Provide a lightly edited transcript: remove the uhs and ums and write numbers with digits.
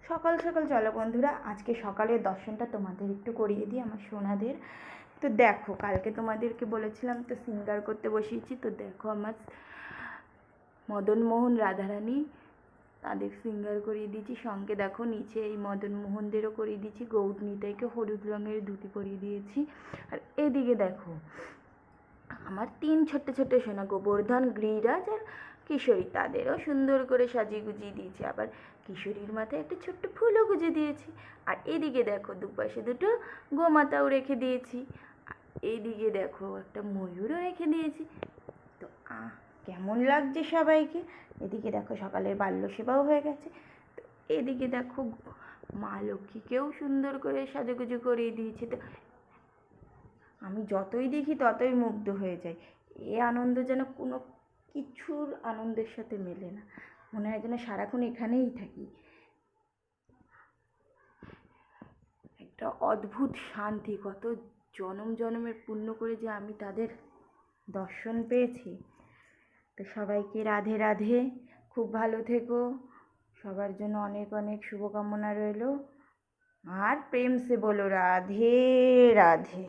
সকাল সকাল চলো বন্ধুরা, আজকে সকালের দর্শনটা তোমাদের একটু করিয়ে দিই, আমার সোনাদের। তো দেখো, কালকে তোমাদেরকে বলেছিলাম তো সিঙ্গার করতে বসিয়েছি। তো দেখো আমার মদনমোহন রাধারানী, তাদের সিঙ্গার করিয়ে দিয়েছি। সঙ্গে দেখো নিচে এই মদনমোহনদেরও করিয়ে দিয়েছি। গৌর নিতাইকে হলুদ রঙের ধুতি পরিয়ে দিয়েছি। আর এদিকে দেখো আমার 3 ছোট্ট ছোট্ট সোনা, গোবর্ধন, গিরিরাজ আর কিশোরী, তাদেরও সুন্দর করে সাজিয়ে গুজিয়ে দিয়েছি। আবার কিশোরীর মাথায় একটা ছোট্ট ফুলও গুজে দিয়েছি। আর এদিকে দেখো দুপাশে দুটো গোমাতাও রেখে দিয়েছি। এইদিকে দেখো একটা ময়ূরও রেখে দিয়েছি। তো কেমন লাগছে সবাইকে। এদিকে দেখো সকালের বাল্য সেবাও হয়ে গেছে। তো এদিকে দেখো মা লক্ষ্মীকেও সুন্দর করে সাজুগুজু করিয়ে দিয়েছি। তো আমি যতই দেখি ততই মুগ্ধ হয়ে যাই। এ আনন্দ যেন কোনো কিছুর আনন্দের সাথে মেলে না, মনে হয় যেন সারাক্ষণ এখানেই থাকি। একটা অদ্ভুত শান্তি, কত জনম জনমের পুণ্য করে যে আমি তাদের দর্শন পেয়েছি। তো সবাইকে রাধে রাধে, খুব ভালো থেকো, সবার জন্য অনেক অনেক শুভকামনা রইল। আর প্রেম সে বলো রাধে রাধে।